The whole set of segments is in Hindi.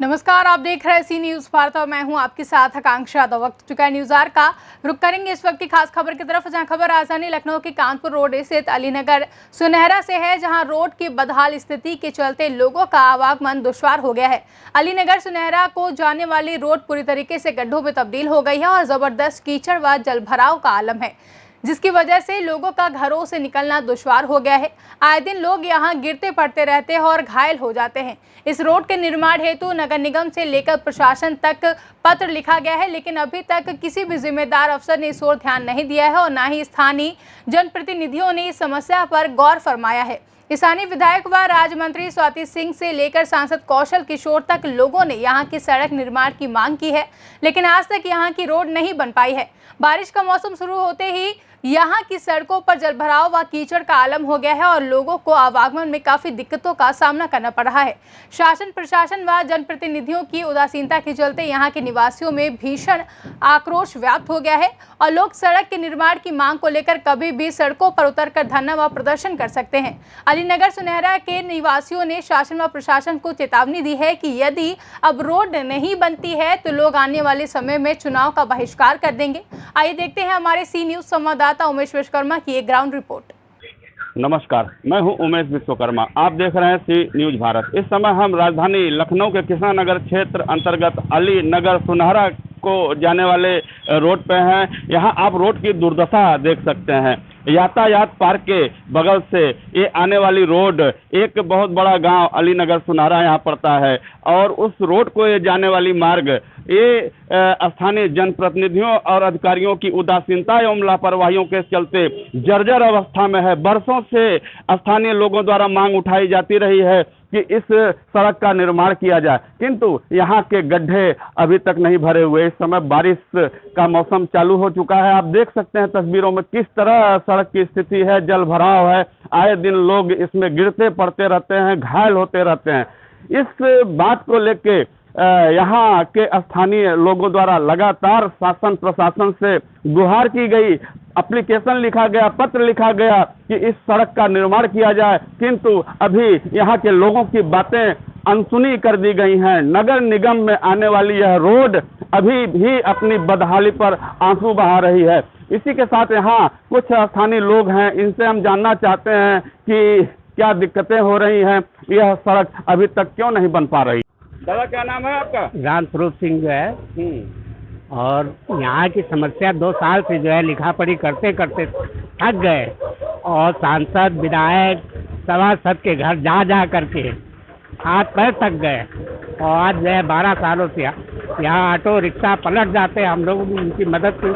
नमस्कार, आप देख रहे हैं सी न्यूज भारत और मैं हूं आपके साथ आकांक्षा। तो वक्त चुका है न्यूज आर का। रुक करेंगे इस वक्त की खास खबर की तरफ, जहां खबर राजधानी लखनऊ के कानपुर रोड स्थित अलीनगर सुनहरा से है, जहां रोड की बदहाल स्थिति के चलते लोगों का आवागमन दुश्वार हो गया है। अलीनगर सुनहरा को जाने वाली रोड पूरी तरीके से गड्ढों में तब्दील हो गई है और जबरदस्त कीचड़ व जलभराव का आलम है, जिसकी वजह से लोगों का घरों से निकलना दुश्वार हो गया है। आए दिन लोग यहां गिरते पड़ते रहते हैं और घायल हो जाते हैं। इस रोड के निर्माण हेतु नगर निगम से लेकर प्रशासन तक पत्र लिखा गया है, लेकिन अभी तक किसी भी जिम्मेदार अफसर ने इस ओर ध्यान नहीं दिया है और न ही स्थानीय जनप्रतिनिधियों ने इस समस्या पर गौर फरमाया है। स्थानीय विधायक व राज्य मंत्री स्वाति सिंह से लेकर सांसद कौशल किशोर तक लोगों ने यहां की सड़क निर्माण की मांग की है, लेकिन आज तक यहां की रोड नहीं बन पाई है। बारिश का मौसम शुरू होते ही यहाँ की सड़कों पर जलभराव व कीचड़ का आलम हो गया है और लोगों को आवागमन में काफी दिक्कतों का सामना करना पड़ रहा है। शासन प्रशासन व जनप्रतिनिधियों की उदासीनता के चलते यहाँ के निवासियों में भीषण आक्रोश व्याप्त हो गया है और लोग सड़क के निर्माण की मांग को लेकर कभी भी सड़कों पर उतरकर धरना व प्रदर्शन कर सकते हैं। अलीनगर सुनहरा के निवासियों ने शासन व प्रशासन को चेतावनी दी है कि यदि अब रोड नहीं बनती है तो लोग आने वाले समय में चुनाव का बहिष्कार कर देंगे। आइए देखते हैं हमारे सी न्यूज संवाददाता उमेश विश्वकर्मा की एक ग्राउंड रिपोर्ट। नमस्कार, मैं हूं उमेश विश्वकर्मा। आप देख रहे हैं सी न्यूज भारत। इस समय हम राजधानी लखनऊ के कृष्णा नगर क्षेत्र अंतर्गत अली नगर सुनहरा को जाने वाले रोड पे हैं। यहां आप रोड की दुर्दशा देख सकते हैं। यातायात पार्क के बगल से ये आने वाली रोड, एक बहुत बड़ा गांव अली नगर सुनहरा यहाँ पड़ता है और उस रोड को ये जाने वाली मार्ग ये स्थानीय जनप्रतिनिधियों और अधिकारियों की उदासीनता एवं लापरवाहियों के चलते जर्जर अवस्था में है। बरसों से स्थानीय लोगों द्वारा मांग उठाई जाती रही है कि इस सड़क का निर्माण किया जाए, किंतु यहाँ के गड्ढे अभी तक नहीं भरे हुए। इस समय बारिश का मौसम चालू हो चुका है। आप देख सकते हैं तस्वीरों में किस तरह सड़क की स्थिति है, जल भराव है। आए दिन लोग इसमें गिरते पड़ते रहते हैं, घायल होते रहते हैं। इस बात को लेके यहाँ के स्थानीय लोगों द्वारा लगातार शासन प्रशासन से गुहार की गई, एप्लीकेशन लिखा गया, पत्र लिखा गया कि इस सड़क का निर्माण किया जाए, किंतु अभी यहाँ के लोगों की बातें अनसुनी कर दी गई हैं। नगर निगम में आने वाली यह रोड अभी भी अपनी बदहाली पर आंसू बहा रही है। इसी के साथ यहाँ कुछ स्थानीय लोग हैं, इनसे हम जानना चाहते हैं कि क्या दिक्कतें हो रही हैं, यह सड़क अभी तक क्यों नहीं बन पा रही। दादा, क्या नाम है आपका? राम स्वरूप सिंह जो है, और यहाँ की समस्या 2 साल से जो है लिखा पढ़ी करते करते थक गए और सांसद विधायक सभासद के घर जा जा करके हाथ पैर थक गए और आज जो है 12 सालों से यहाँ ऑटो रिक्शा पलट जाते हैं। हम लोग उनकी मदद से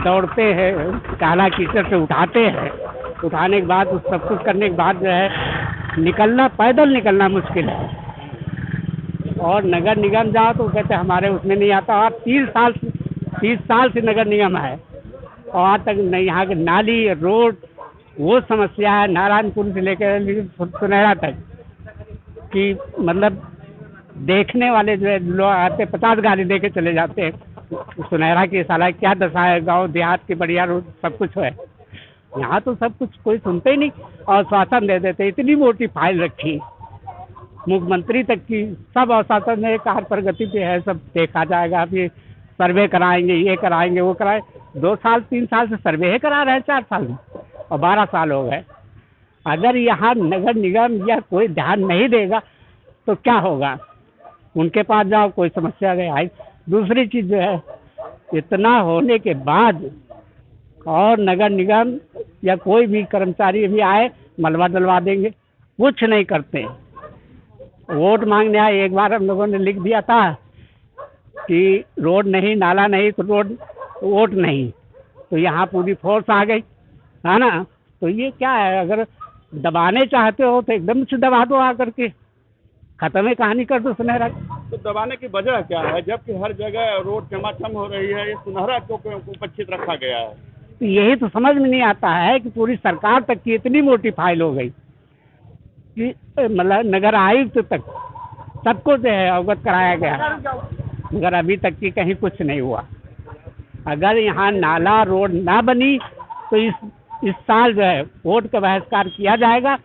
दौड़ते हैं, काला कीचड़ से उठाते हैं। उठाने के बाद उस सब कुछ करने के बाद जो है निकलना, पैदल निकलना मुश्किल है। और नगर निगम जाओ तो कहते हमारे उसमें नहीं आता। और 30 साल से नगर निगम है और आज तक नहीं। यहाँ के नाली रोड वो समस्या है नारायणपुर से लेकर सुनहरा तक कि मतलब देखने वाले जो है लोग आते 50 गाड़ी देके चले जाते हैं। सुनहरा की साला क्या दशा है, गांव देहात की बढ़िया रोड सब कुछ है। यहाँ तो सब कुछ कोई सुनते ही नहीं और शासन दे देते। इतनी मोटी फाइल रखी मुख्यमंत्री तक की, सब शासन में कार्य प्रगति पे है, सब देखा जाएगा। अभी सर्वे कराएंगे, ये कराएंगे, वो कराए। 2 साल 3 साल से सर्वे ही करा रहे हैं, 4 साल में, और 12 साल हो गए। अगर यहाँ नगर निगम या कोई ध्यान नहीं देगा तो क्या होगा? उनके पास जाओ, कोई समस्या नहीं आई। दूसरी चीज़ जो है, इतना होने के बाद और नगर निगम या कोई भी कर्मचारी भी आए मलबा डलवा देंगे, कुछ नहीं करते। वोट मांगने आए, एक बार हम लोगों ने लिख दिया था कि रोड नहीं, नाला नहीं तो रोड वोट नहीं, तो यहाँ पूरी फोर्स आ गई, है ना। तो ये क्या है, अगर दबाने चाहते हो तो एकदम से दबा दो, आकर के खत्म है कहानी कर दो सुनहरा। तो दबाने की वजह क्या है, जबकि हर जगह रोड चमाचम हो रही है, ये सुनहरा को उपेक्षित रखा गया है? तो यही तो समझ में नहीं आता है कि पूरी सरकार तक की इतनी मोटी फाइल हो गई कि मतलब नगर आयुक्त तक सबको जो है अवगत कराया गया, मगर अभी तक की कहीं कुछ नहीं हुआ। अगर यहाँ नाला रोड ना बनी तो इस साल जो है वोट का बहिष्कार किया जाएगा,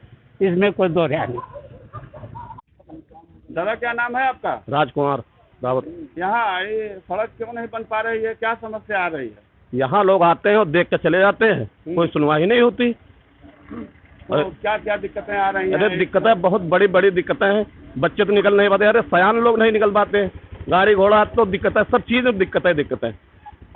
इसमें कोई दो राय नहीं। दादा क्या नाम है आपका? राजकुमार रावत। यहाँ ये सड़क क्यों नहीं बन पा रही है, क्या समस्या आ रही है? यहाँ लोग आते हैं और देख के चले जाते हैं, कोई सुनवाई नहीं होती। तो क्या क्या दिक्कतें आ रही हैं? अरे दिक्कतें बहुत बड़ी बड़ी दिक्कतें हैं, बच्चे तो निकल नहीं पाते, अरे सयान लोग नहीं निकल पाते, गाड़ी घोड़ा तो दिक्कत है, सब चीज़ में दिक्कत है।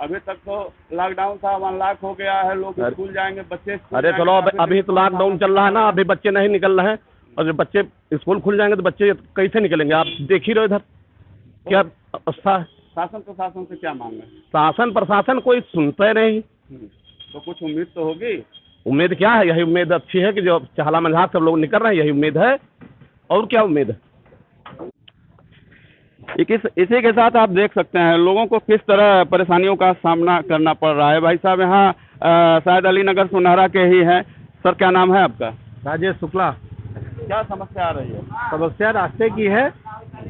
अभी तक तो लॉकडाउन था, अनलॉक हो गया है, लोग स्कूल जाएंगे, बच्चे स्कूल अरे चलो जाएंगे, अभी तो लॉकडाउन चल रहा है ना, अभी बच्चे नहीं निकल रहे हैं, और जब बच्चे स्कूल खुल जाएंगे तो बच्चे कैसे निकलेंगे? आप देख ही रहे इधर क्या अवस्था है। शासन प्रशासन से क्या मांग है? शासन प्रशासन कोई सुनते नहीं। तो कुछ उम्मीद तो होगी। उम्मीद क्या है? यही उम्मीद अच्छी है कि जो चहला मंझा सब लोग निकल रहे हैं, यही उम्मीद है, और क्या उम्मीद है? इसी के साथ आप देख सकते हैं लोगों को किस तरह परेशानियों का सामना करना पड़ रहा है। भाई साहब यहाँ शायद अलीनगर सुनहरा के ही हैं। सर क्या नाम है आपका? राजेश शुक्ला। क्या समस्या आ रही है? समस्या रास्ते की है,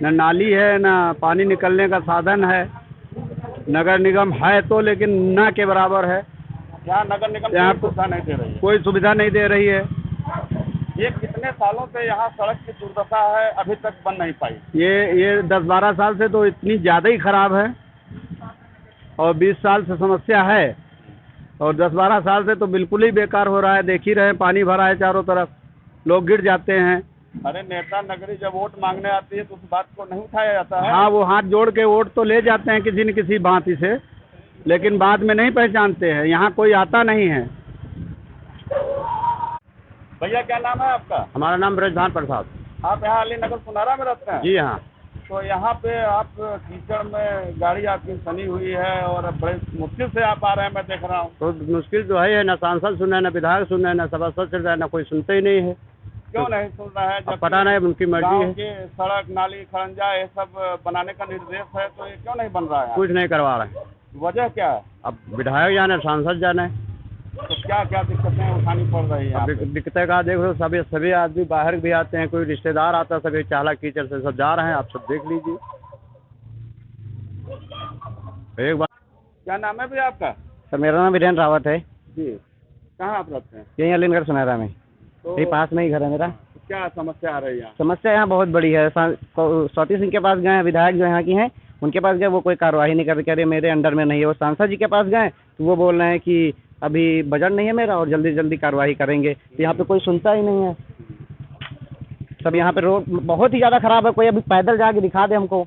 न नाली है, न पानी निकलने का साधन है। नगर निगम है तो लेकिन न के बराबर है। यहाँ नगर निगम यहाँ कोई सुविधा नहीं दे रही है। कोई सुविधा नहीं दे रही है। ये कितने सालों से यहाँ सड़क की दुर्दशा है, अभी तक बन नहीं पाई? ये 10-12 साल से तो इतनी ज़्यादा ही खराब है, और 20 साल से समस्या है, और 10-12 साल से तो बिल्कुल ही बेकार हो रहा है। देख ही रहे हैं, पानी भरा है चारों तरफ, लोग गिर जाते हैं। अरे नेता नगरी जब वोट मांगने आती है तो उस बात को नहीं उठाया जाता है। हाँ, वो हाथ जोड़ के वोट तो ले जाते हैं किसी न किसी भांति से, लेकिन बाद में नहीं पहचानते हैं। यहाँ कोई आता नहीं है। भैया क्या नाम है आपका? हमारा नाम ब्रजभान प्रसाद। आप यहाँ अलीनगर सुनहरा में रहते हैं? जी हाँ। तो यहाँ पे आप कीचड़ में गाड़ी आपकी सनी हुई है और बड़े मुश्किल से आप आ रहे हैं, मैं देख रहा हूँ। तो मुश्किल तो है, न सांसद सुन रहे, न विधायक सुन रहे, न सभासद सुन रहे, न कोई सुनते ही नहीं है। क्यों नहीं सुन रहा है? अब पता नहीं, उनकी मर्जी गाँव है। के सड़क नाली खड़ंजा ये सब बनाने का निर्देश है, तो ये क्यों नहीं बन रहा है? कुछ नहीं करवा रहे हैं। वजह क्या है? अब विधायक जाने, सांसद जाने। तो क्या क्या दिक्कतें उठानी पड़ रही है? दिक्कतें का देख लो, सभी आदमी बाहर भी आते हैं, कोई रिश्तेदार आता है, सभी चाला कीचड़ से सब जा रहे हैं, आप सब देख लीजिए। एक बार क्या नाम है भैया आपका? सर मेरा नाम वीरेंद्र रावत है जी। कहाँ आप रहते हैं? यहीं अलीनगर सुनहरा में, तो यही पास में ही घर है मेरा। क्या समस्या आ रही है? समस्या यहाँ बहुत बड़ी है। स्वाति सिंह के पास गए, विधायक जो यहाँ की हैं उनके पास गए, वो कोई कार्रवाई नहीं कर रहे, कह रहे मेरे अंडर में नहीं है। वो सांसद जी के पास गए तो वो बोल रहे हैं कि अभी बजट नहीं है मेरा और जल्दी जल्दी कार्रवाई करेंगे। तो यहाँ पे कोई सुनता ही नहीं है। सब यहाँ पे रोड बहुत ही ज़्यादा ख़राब है। कोई अभी पैदल जाके दिखा दे हमको,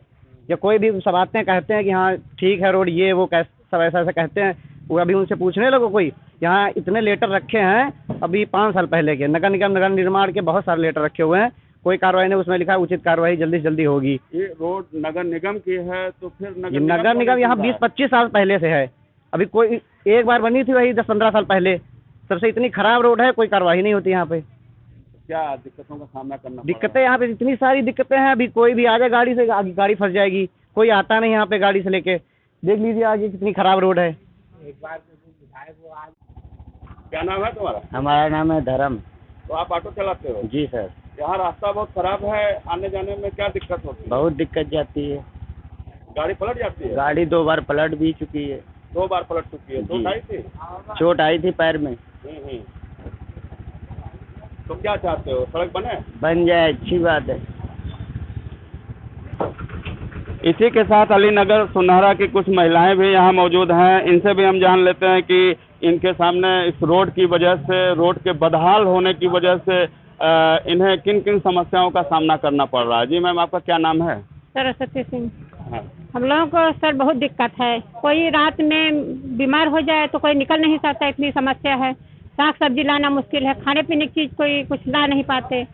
या कोई भी सब आते हैं कहते हैं कि हाँ ठीक है रोड, ये वो कैसे सब ऐसा ऐसा कहते हैं। वो अभी उनसे पूछने लगो, कोई यहाँ इतने लेटर रखे हैं अभी 5 साल पहले के, नगर निगम नगर निर्माण के बहुत सारे लेटर रखे हुए हैं, कोई कार्रवाई नहीं। उसमें लिखा है उचित कार्रवाई जल्दी से जल्दी होगी। ये रोड नगर निगम की है तो फिर नगर निगम यहाँ 20-25 साल पहले से है। अभी कोई एक बार बनी थी वही 10-15 साल पहले। सबसे इतनी खराब रोड है, कोई कार्रवाई नहीं होती यहाँ पे। क्या दिक्कतों का सामना करना? दिक्कतें यहाँ पे इतनी सारी दिक्कतें हैं। अभी कोई भी आ जाए गाड़ी से, आगे गाड़ी फंस जाएगी। कोई आता नहीं यहाँ पे गाड़ी से लेके। देख लीजिए आगे कितनी खराब रोड है। एक बार क्या नाम है तुम्हारा? हमारा नाम है धर्म। तो आप ऑटो चलाते हो? जी सर। यहाँ रास्ता बहुत खराब है, आने जाने में क्या दिक्कत होती है? बहुत दिक्कत जाती है। गाड़ी पलट जाती है? गाड़ी 2 बार पलट भी चुकी है। 2 बार पलट चुकी है। चोट आई थी? चोट आई थी पैर में। तो क्या चाहते हो, सड़क बने? बन जाए, अच्छी बात है। इसी के साथ अलीनगर सुनहरा की कुछ महिलाएं भी यहाँ मौजूद हैं। इनसे भी हम जान लेते हैं कि इनके सामने इस रोड की वजह से, रोड के बदहाल होने की वजह से इन्हें किन किन समस्याओं का सामना करना पड़ रहा है। जी मैम, आपका क्या नाम है? सरस्वती सिंह। हाँ। हम लोगों को सर बहुत दिक्कत है। कोई रात में बीमार हो जाए तो कोई निकल नहीं सकता, इतनी समस्या है। साग सब्जी लाना मुश्किल है, खाने पीने की चीज़ कोई कुछ ला नहीं पाते।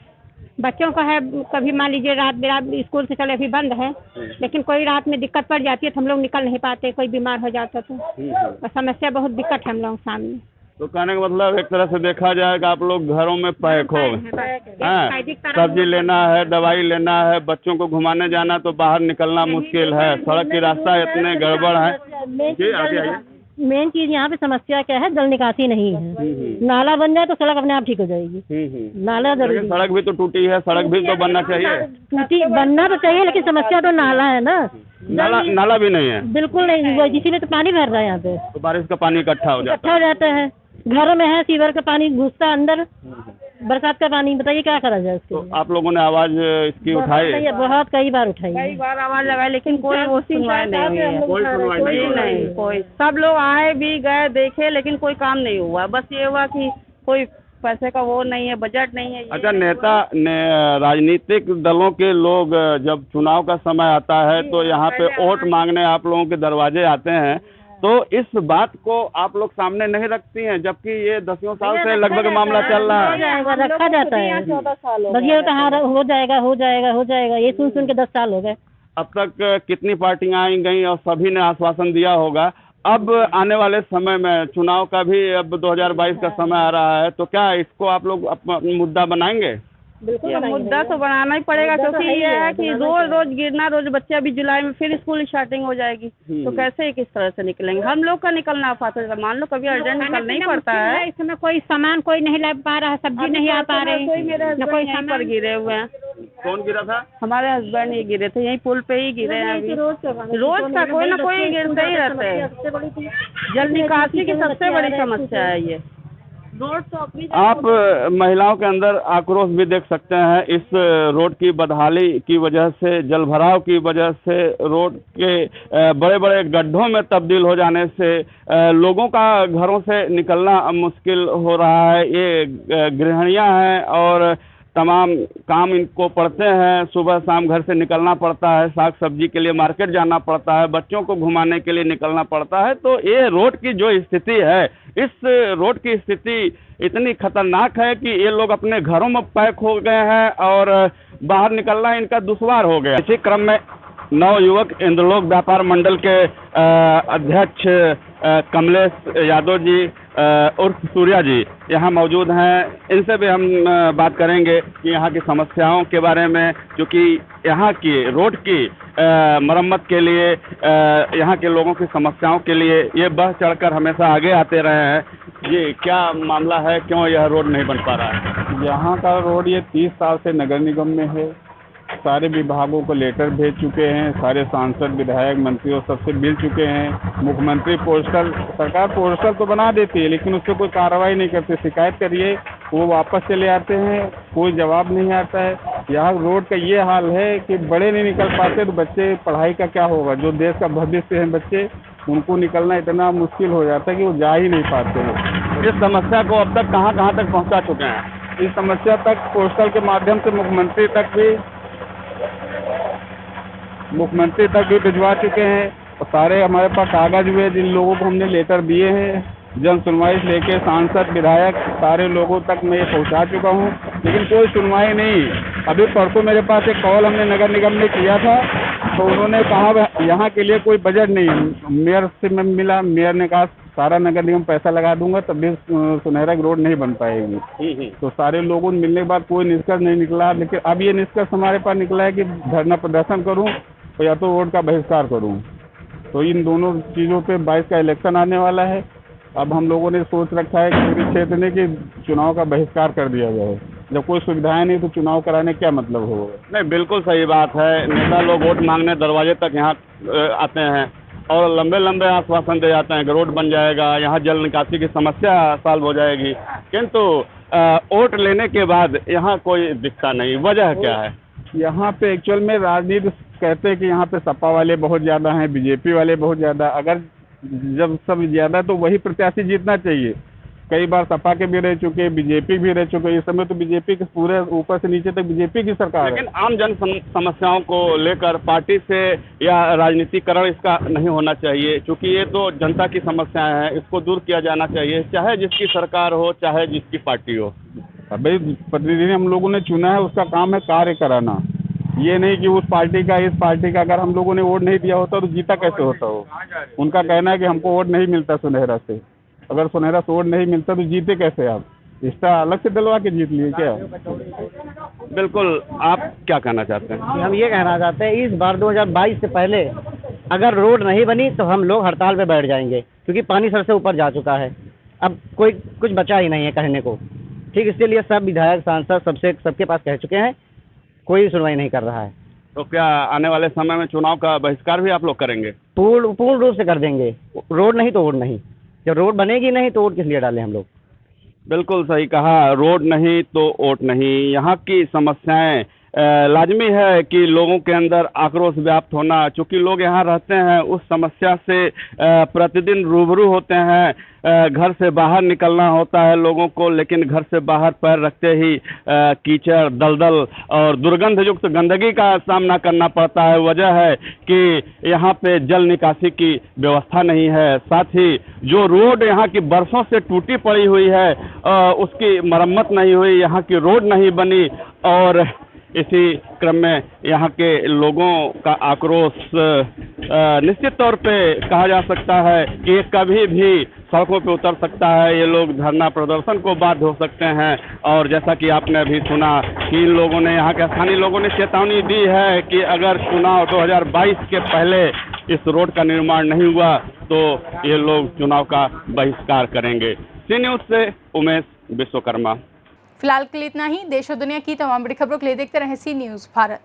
बच्चों का है, कभी मान लीजिए रात बिरात स्कूल से चले अभी बंद है, लेकिन कोई रात में दिक्कत पड़ जाती है तो हम लोग निकल नहीं पाते, कोई बीमार हो जाता तो समस्या बहुत दिक्कत है हम लोगों के सामने। तो कहने का मतलब एक तरह से देखा जाए कि आप लोग घरों में पैक हो, हाँ, सब्जी लेना है, दवाई लेना है, बच्चों को घुमाने जाना तो बाहर निकलना मुश्किल है। सड़क की रास्ता इतने गड़बड़ है। जी आगे आइए। मेन चीज यहाँ पे समस्या क्या है, जल निकासी नहीं है। नाला बन जाए तो सड़क अपने आप ठीक हो जाएगी। नाला जरूरी। सड़क भी तो टूटी है, सड़क भी तो बनना चाहिए। टूटी बनना तो चाहिए, लेकिन समस्या तो नाला है ना। नाला भी नहीं है, बिल्कुल नहीं। इसीलिए तो पानी भर रहा है यहाँ पे। तो बारिश का पानी इकट्ठा हो जाता है। घरों में है, सीवर का पानी घुसता अंदर, बरसात का पानी, बताइए क्या करा जाए उसके तो लिए? आप लोगों ने आवाज इसकी उठाई? बहुत कई बार उठाई है। कई बार आवाज लगाई लेकिन कोई वो सुनवाई नहीं हुई है। कोई सुनवाई नहीं हो रही है। कोई, सब लोग आए भी गए देखे लेकिन कोई काम नहीं हुआ। बस ये हुआ कि कोई पैसे का वो नहीं है, बजट नहीं है। अच्छा, राजनीतिक दलों के लोग जब चुनाव का समय आता है तो यहाँ पे वोट मांगने आप लोगों के दरवाजे आते हैं, तो इस बात को आप लोग सामने नहीं रखती हैं, जबकि ये दसियों साल से लगभग मामला चल रहा है। रखा जाता है, बस ये कहाँ हो जाएगा हो जाएगा हो जाएगा, ये सुन सुन के 10 साल हो गए। अब तक कितनी पार्टियां आई गई और सभी ने आश्वासन दिया होगा। अब आने वाले समय में चुनाव का भी अब 2022 का समय आ रहा है, तो क्या इसको आप लोग अपना मुद्दा बनाएंगे? ये मुद्दा तो बनाना ही पड़ेगा, क्योंकि ये है कि रोज रोज गिरना, रोज बच्चे अभी जुलाई में फिर स्कूल स्टार्टिंग हो जाएगी, तो कैसे किस तरह से निकलेंगे? हम लोग का निकलना फाता है। मान लो कभी अर्जेंट निकलना ही पड़ता है। इस समय कोई सामान कोई नहीं ला पा रहा है, सब्जी नहीं आ पा रही, न कोई सामान पर गिरे हुए हैं। कौन गिरा था? हमारे हस्बैंड ही गिरे थे, यही पुल पे ही गिरे हैं अभी। रोज का कोई ना कोई गिरते ही रहते हैं। जल निकासी की सबसे बड़ी समस्या है ये। आप महिलाओं के अंदर आक्रोश भी देख सकते हैं। इस रोड की बदहाली की वजह से, जल भराव की वजह से, रोड के बड़े बड़े गड्ढों में तब्दील हो जाने से लोगों का घरों से निकलना मुश्किल हो रहा है। ये गृहिणियां हैं और तमाम काम इनको पड़ते हैं, सुबह शाम घर से निकलना पड़ता है, साग सब्जी के लिए मार्केट जाना पड़ता है, बच्चों को घुमाने के लिए निकलना पड़ता है। तो ये रोड की जो स्थिति है, इस रोड की स्थिति इतनी खतरनाक है कि ये लोग अपने घरों में पैक हो गए हैं और बाहर निकलना इनका दुश्वार हो गया। इसी क्रम में नवयुवक इंद्रलोक व्यापार मंडल के अध्यक्ष कमलेश यादव जी उर्फ सूर्या जी यहाँ मौजूद हैं। इनसे भी हम बात करेंगे कि यहाँ की समस्याओं के बारे में, क्योंकि यहाँ की रोड की मरम्मत के लिए, यहाँ के लोगों की समस्याओं के लिए ये बढ़ चढ़कर हमेशा आगे आते रहे हैं। ये क्या मामला है, क्यों यह रोड नहीं बन पा रहा है? यहाँ का रोड ये 30 साल से नगर निगम में है। सारे विभागों को लेटर भेज चुके हैं, सारे सांसद विधायक मंत्रियों सबसे मिल चुके हैं। मुख्यमंत्री पोस्टर, सरकार पोस्टर तो बना देती है लेकिन उस पर कोई कार्रवाई नहीं करती। शिकायत करिए वो वापस चले आते हैं, कोई जवाब नहीं आता है। यहाँ रोड का ये हाल है कि बड़े नहीं निकल पाते तो बच्चे पढ़ाई का क्या होगा? जो देश का भविष्य है बच्चे, उनको निकलना इतना मुश्किल हो जाता है कि वो जा ही नहीं पाते हैं। इस समस्या को अब तक कहाँ कहाँ तक पहुँचा चुके हैं? इस समस्या तक पोस्टल के माध्यम से मुख्यमंत्री तक भी भिजवा चुके हैं और सारे हमारे पास कागज हुए, जिन लोगों को हमने लेटर दिए हैं, जन सुनवाई से लेके सांसद विधायक सारे लोगों तक मैं ये पहुंचा चुका हूं, लेकिन कोई सुनवाई नहीं। अभी परसों मेरे पास एक कॉल हमने नगर निगम में किया था, तो उन्होंने कहा यहाँ के लिए कोई बजट नहीं है। मेयर से मैं मिला, मेयर ने कहा सारा नगर निगम पैसा लगा दूंगा तब भी सुनहरा रोड नहीं बन पाएगी। तो सारे लोगों ने मिलने के बाद कोई निष्कर्ष नहीं निकला, लेकिन अब ये निष्कर्ष हमारे पास निकला है कि धरना प्रदर्शन करूं या तो वोट का बहिष्कार करूं। तो इन दोनों चीज़ों पे 22 का इलेक्शन आने वाला है। अब हम लोगों ने सोच रखा है कि पूरे क्षेत्र में कि चुनाव का बहिष्कार कर दिया जाए। जब कोई सुविधाएं नहीं तो चुनाव कराने क्या मतलब होगा? नहीं, बिल्कुल सही बात है। नेता लोग वोट मांगने दरवाजे तक यहाँ आते हैं और लंबे लंबे आश्वासन दे जाते हैं कि रोड बन जाएगा, यहाँ जल निकासी की समस्या सॉल्व हो जाएगी, किंतु वोट लेने के बाद यहाँ कोई दिखता नहीं। वजह क्या है? यहाँ पे एक्चुअल में राजनीति कहते हैं कि यहाँ पे सपा वाले बहुत ज़्यादा हैं, बीजेपी वाले बहुत ज़्यादा। अगर जब सब ज़्यादा तो वही प्रत्याशी जीतना चाहिए। कई बार सपा के भी रह चुके, बीजेपी भी रह चुके। इस समय तो बीजेपी के पूरे ऊपर से नीचे तक बीजेपी की सरकार है। लेकिन आम जन समस्याओं को लेकर पार्टी से या राजनीतिकरण इसका नहीं होना चाहिए, क्योंकि ये तो जनता की समस्याएं हैं, इसको दूर किया जाना चाहिए, चाहे जिसकी सरकार हो, चाहे जिसकी पार्टी हो। भाई प्रतिनिधि हम लोगों ने चुना है, उसका काम है कार्य कराना। ये नहीं कि उस पार्टी का इस पार्टी का। अगर हम लोगों ने वोट नहीं दिया होता तो जीता कैसे होता हो? उनका कहना है कि हमको वोट नहीं मिलता सुनहरा से। अगर सुनहरा से वोट नहीं मिलता तो जीते कैसे आप? इसका अलग से दिलवा के जीत लिए क्या? बिल्कुल। आप क्या कहना चाहते हैं? हम ये कहना चाहते हैं इस बार 2022 से पहले अगर रोड नहीं बनी तो हम लोग हड़ताल पे बैठ जाएंगे, क्योंकि पानी सर से ऊपर जा चुका है। अब कोई कुछ बचा ही नहीं है कहने को। ठीक, इसके लिए सब विधायक सांसद सबके पास कह चुके हैं, कोई सुनवाई नहीं कर रहा है। तो क्या आने वाले समय में चुनाव का बहिष्कार भी आप लोग करेंगे? पूर्ण रूप से कर देंगे। रोड नहीं तो वोट नहीं। जब रोड बनेगी नहीं तो वोट किस लिए डालें हम लोग? बिल्कुल सही कहा, रोड नहीं तो वोट नहीं। यहाँ की समस्याएं लाजमी है कि लोगों के अंदर आक्रोश व्याप्त होना, चूंकि लोग यहाँ रहते हैं उस समस्या से प्रतिदिन रूबरू होते हैं। घर से बाहर निकलना होता है लोगों को, लेकिन घर से बाहर पैर रखते ही कीचड़, दलदल और दुर्गंध युक्त गंदगी का सामना करना पड़ता है। वजह है कि यहाँ पे जल निकासी की व्यवस्था नहीं है, साथ ही जो रोड यहाँ की बरसों से टूटी पड़ी हुई है उसकी मरम्मत नहीं हुई, यहाँ की रोड नहीं बनी। और इसी क्रम में यहाँ के लोगों का आक्रोश निश्चित तौर पे कहा जा सकता है कि ये कभी भी सड़कों पे उतर सकता है। ये लोग धरना प्रदर्शन को बाध्य हो सकते हैं। और जैसा कि आपने अभी सुना कि इन लोगों ने, यहाँ के स्थानीय लोगों ने चेतावनी दी है कि अगर चुनाव 2022 के पहले इस रोड का निर्माण नहीं हुआ तो ये लोग चुनाव का बहिष्कार करेंगे। सी न्यूज़ से उमेश विश्वकर्मा। फिलहाल के लिए इतना ही। देश और दुनिया की तमाम बड़ी खबरों के लिए देखते रहें सी न्यूज़ भारत।